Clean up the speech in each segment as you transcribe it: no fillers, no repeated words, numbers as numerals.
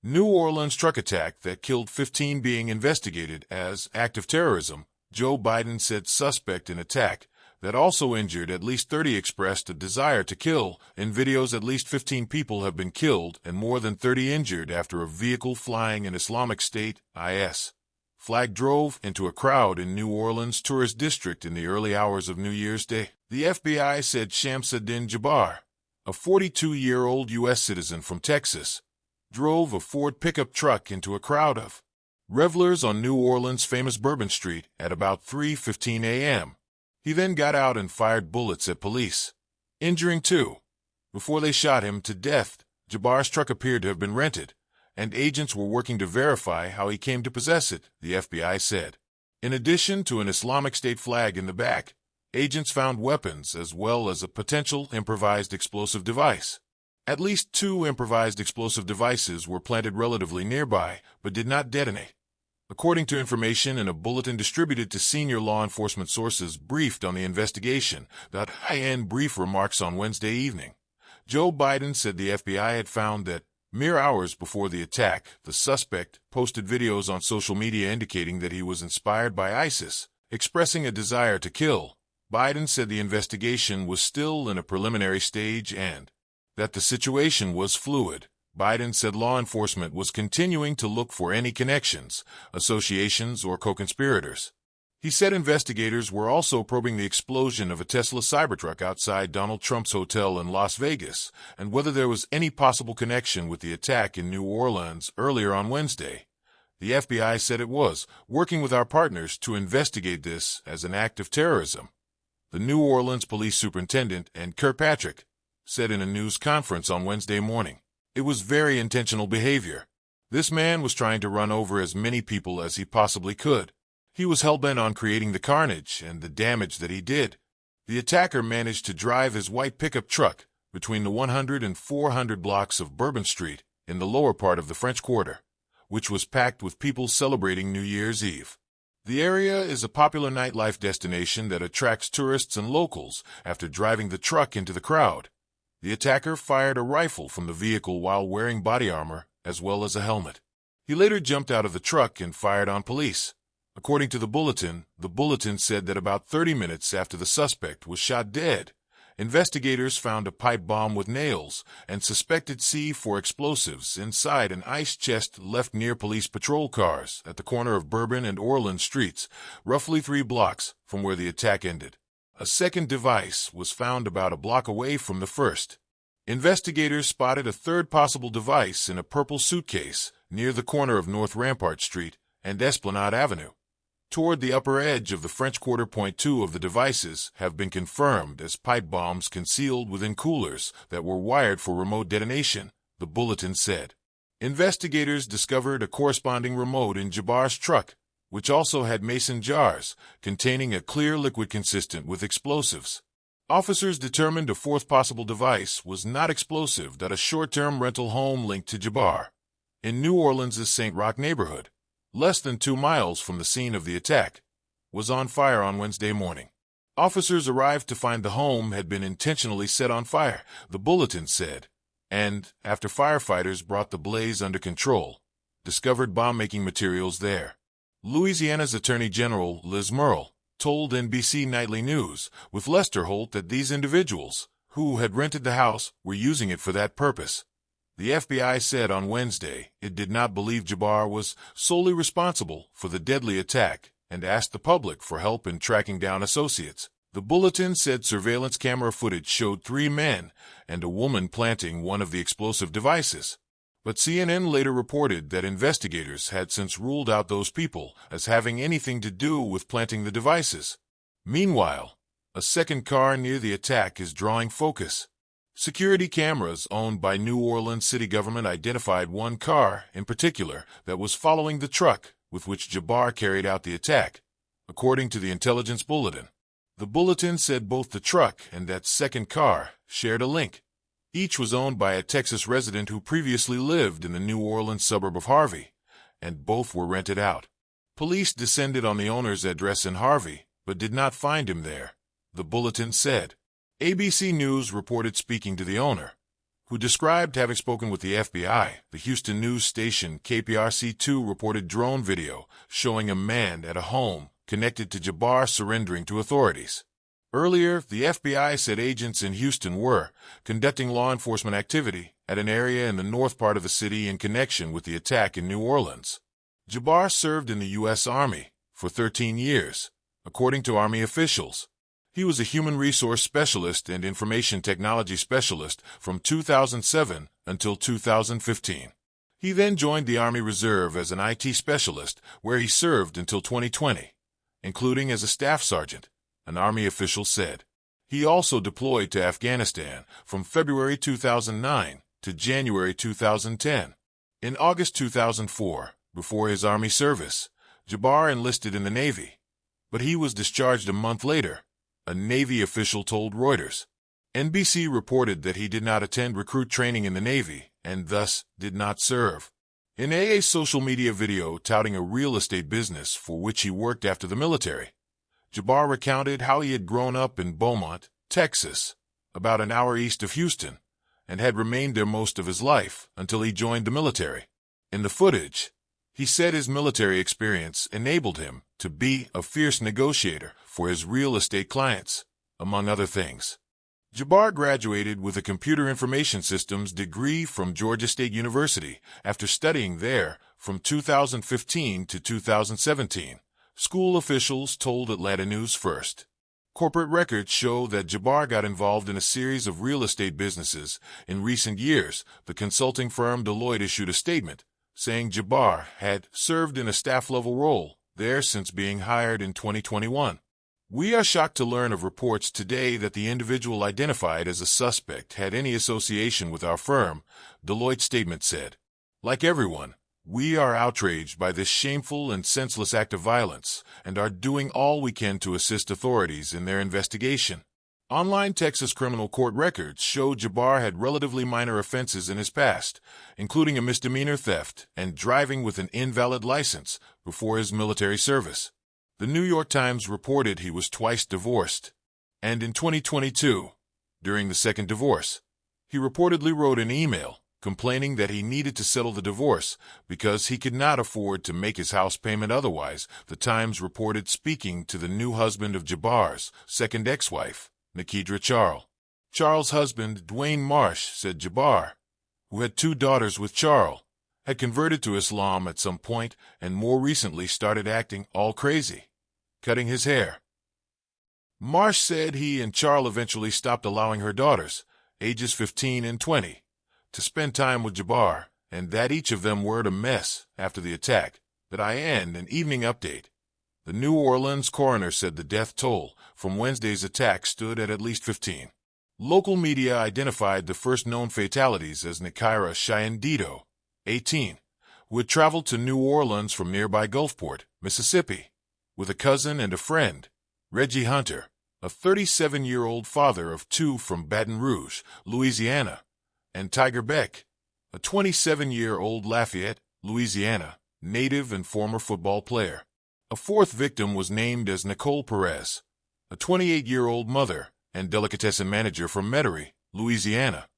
New Orleans truck attack that killed 15 being investigated as act of terrorism, Joe Biden said suspect in attack that also injured at least 30 expressed a desire to kill. In videos, at least 15 people have been killed and more than 30 injured after a vehicle flying an Islamic State (IS) flag drove into a crowd in New Orleans tourist district in the early hours of New Year's Day. The FBI said Shamsuddin Jabbar, a 42-year-old U.S. citizen from Texas, drove a Ford pickup truck into a crowd of revelers on New Orleans' famous Bourbon Street at about 3:15 a.m. He then got out and fired bullets at police, injuring two. Before they shot him to death, Jabbar's truck appeared to have been rented, and agents were working to verify how he came to possess it, the FBI said. In addition to an Islamic State flag in the back, agents found weapons as well as a potential improvised explosive device. At least 2 improvised explosive devices were planted relatively nearby, but did not detonate. According to information in a bulletin distributed to senior law enforcement sources briefed on the investigation, that high-end brief remarks on Wednesday evening. Joe Biden said the FBI had found that, mere hours before the attack, the suspect posted videos on social media indicating that he was inspired by ISIS, expressing a desire to kill. Biden said the investigation was still in a preliminary stage and that the situation was fluid. Biden said law enforcement was continuing to look for any connections, associations, or co-conspirators. He said investigators were also probing the explosion of a Tesla Cybertruck outside Donald Trump's hotel in Las Vegas and whether there was any possible connection with the attack in New Orleans earlier on Wednesday. The FBI said it was working with our partners to investigate this as an act of terrorism. The New Orleans police superintendent, and Kirkpatrick, said in a news conference on Wednesday morning, "It was very intentional behavior. This man was trying to run over as many people as he possibly could. He was hell-bent on creating the carnage and the damage that he did. The attacker managed to drive his white pickup truck between the 100 and 400 blocks of Bourbon Street in the lower part of the French Quarter, which was packed with people celebrating New Year's Eve. The area is a popular nightlife destination that attracts tourists and locals after driving the truck into the crowd. The attacker fired a rifle from the vehicle while wearing body armor as well as a helmet. He later jumped out of the truck and fired on police. According to the bulletin said that about 30 minutes after the suspect was shot dead, investigators found a pipe bomb with nails and suspected C4 explosives inside an ice chest left near police patrol cars at the corner of Bourbon and Orleans Streets, roughly 3 blocks from where the attack ended. A second device was found about a block away from the first. Investigators spotted a third possible device in a purple suitcase near the corner of North Rampart Street and Esplanade Avenue. Toward the upper edge of the French Quarter. 2 of the devices have been confirmed as pipe bombs concealed within coolers that were wired for remote detonation, the bulletin said. Investigators discovered a corresponding remote in Jabbar's truck, which also had mason jars containing a clear liquid consistent with explosives. Officers determined a fourth possible device was not explosive at a short-term rental home linked to Jabbar in New Orleans' St. Roch neighborhood, less than 2 miles from the scene of the attack, was on fire on Wednesday morning. Officers arrived to find the home had been intentionally set on fire, the bulletin said, and, after firefighters brought the blaze under control, discovered bomb-making materials there. Louisiana's Attorney General Liz Murrill told NBC Nightly News with Lester Holt that these individuals, who had rented the house, were using it for that purpose. The FBI said on Wednesday it did not believe Jabbar was solely responsible for the deadly attack and asked the public for help in tracking down associates. The bulletin said surveillance camera footage showed 3 men and a woman planting one of the explosive devices. But CNN later reported that investigators had since ruled out those people as having anything to do with planting the devices. Meanwhile, a second car near the attack is drawing focus. Security cameras owned by New Orleans city government identified one car in particular that was following the truck with which Jabbar carried out the attack, according to the intelligence bulletin. The bulletin said both the truck and that second car shared a link. Each was owned by a Texas resident who previously lived in the New Orleans suburb of Harvey, and both were rented out. Police descended on the owner's address in Harvey, but did not find him there, the bulletin said. ABC News reported speaking to the owner, who described having spoken with the FBI. The Houston news station KPRC2 reported drone video showing a man at a home connected to Jabbar surrendering to authorities. Earlier, the FBI said agents in Houston were conducting law enforcement activity at an area in the north part of the city in connection with the attack in New Orleans. Jabbar served in the U.S. Army for 13 years, according to Army officials. He was a human resource specialist and information technology specialist from 2007 until 2015. He then joined the Army Reserve as an IT specialist, where he served until 2020, including as a staff sergeant, an Army official said. He also deployed to Afghanistan from February 2009 to January 2010. In August 2004, before his Army service, Jabbar enlisted in the Navy, but he was discharged a month later, a Navy official told Reuters. NBC reported that he did not attend recruit training in the Navy and thus did not serve. In a social media video touting a real estate business for which he worked after the military, Jabbar recounted how he had grown up in Beaumont, Texas, about an hour east of Houston, and had remained there most of his life until he joined the military. In the footage, he said his military experience enabled him to be a fierce negotiator for his real estate clients, among other things. Jabbar graduated with a computer information systems degree from Georgia State University after studying there from 2015 to 2017, school officials told Atlanta News First. Corporate records show that Jabbar got involved in a series of real estate businesses in recent years. The consulting firm Deloitte issued a statement saying Jabbar had served in a staff-level role there since being hired in 2021. We are shocked to learn of reports today that the individual identified as a suspect had any association with our firm, Deloitte's statement said. Like everyone, we are outraged by this shameful and senseless act of violence and are doing all we can to assist authorities in their investigation. Online Texas criminal court records show Jabbar had relatively minor offenses in his past, including a misdemeanor theft and driving with an invalid license before his military service. The New York Times reported he was twice divorced, and in 2022, during the second divorce, he reportedly wrote an email complaining that he needed to settle the divorce because he could not afford to make his house payment otherwise. The Times reported speaking to the new husband of Jabbar's second ex-wife, Nikidra Charles. Charles' husband, Dwayne Marsh, said Jabbar, who had 2 daughters with Charles, had converted to Islam at some point and more recently started acting all crazy, cutting his hair. Marsh said he and Charles eventually stopped allowing her daughters, ages 15 and 20, to spend time with Jabbar, and that each of them were a mess after the attack. That I end an evening update. The New Orleans coroner said the death toll from Wednesday's attack stood at least 15. Local media identified the first known fatalities as Nikira Shyandito, 18, who had traveled to New Orleans from nearby Gulfport, Mississippi, with a cousin and a friend, Reggie Hunter, a 37-year-old father of 2 from Baton Rouge, Louisiana, and Tiger Beck, a 27-year-old Lafayette, Louisiana, native and former football player. A 4th victim was named as Nicole Perez, a 28-year-old mother and delicatessen manager from Metairie, Louisiana,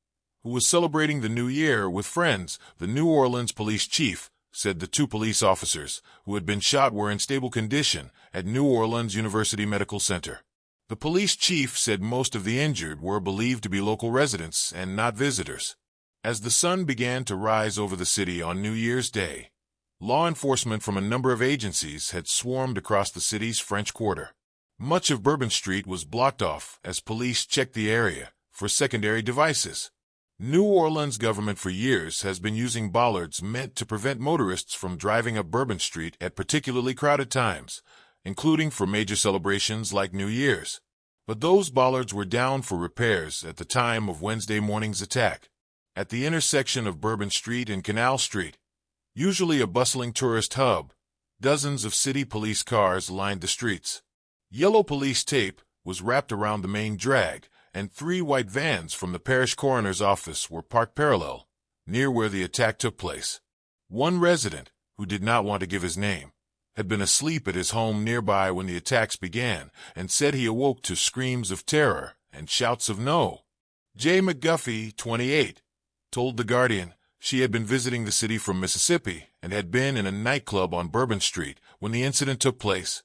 who was celebrating the new year with friends. The New Orleans police chief said the 2 police officers who had been shot were in stable condition at New Orleans University Medical Center. The police chief said most of the injured were believed to be local residents and not visitors. As the sun began to rise over the city on New Year's Day, law enforcement from a number of agencies had swarmed across the city's French Quarter. Much of Bourbon Street was blocked off as police checked the area for secondary devices. New Orleans government for years has been using bollards meant to prevent motorists from driving up Bourbon Street at particularly crowded times, including for major celebrations like New Year's. But those bollards were down for repairs at the time of Wednesday morning's attack. At the intersection of Bourbon Street and Canal Street, usually a bustling tourist hub, dozens of city police cars lined the streets. Yellow police tape was wrapped around the main drag, and 3 white vans from the parish coroner's office were parked parallel, near where the attack took place. One resident, who did not want to give his name, had been asleep at his home nearby when the attacks began and said he awoke to screams of terror and shouts of "No!" Jay McGuffey, 28, told The Guardian she had been visiting the city from Mississippi and had been in a nightclub on Bourbon Street when the incident took place.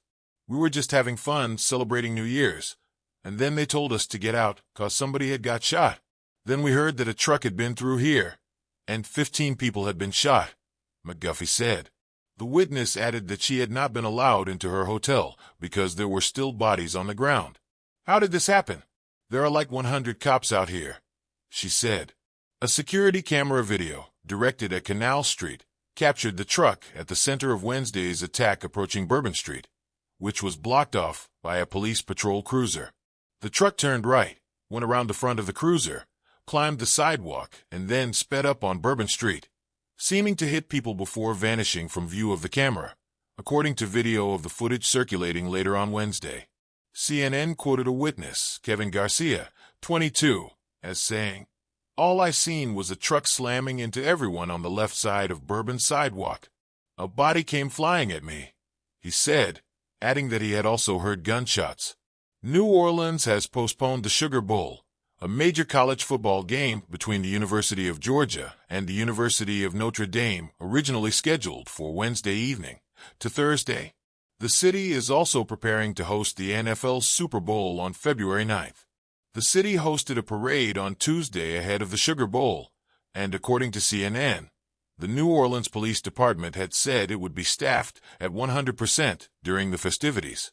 "We were just having fun celebrating New Year's, and then they told us to get out 'cause somebody had got shot. Then we heard that a truck had been through here, and 15 people had been shot," McGuffey said. The witness added that she had not been allowed into her hotel because there were still bodies on the ground. "How did this happen? There are like 100 cops out here," she said. A security camera video, directed at Canal Street, captured the truck at the center of Wednesday's attack approaching Bourbon Street, which was blocked off by a police patrol cruiser. The truck turned right, went around the front of the cruiser, climbed the sidewalk, and then sped up on Bourbon Street, seeming to hit people before vanishing from view of the camera, according to video of the footage circulating later on Wednesday. CNN quoted a witness, Kevin Garcia, 22, as saying, "All I seen was a truck slamming into everyone on the left side of Bourbon sidewalk. A body came flying at me," he said, adding that he had also heard gunshots. New Orleans has postponed the Sugar Bowl, a major college football game between the University of Georgia and the University of Notre Dame, originally scheduled for Wednesday evening, to Thursday. The city is also preparing to host the NFL Super Bowl on February 9th. The city hosted a parade on Tuesday ahead of the Sugar Bowl, and according to CNN, the New Orleans Police Department had said it would be staffed at 100% during the festivities.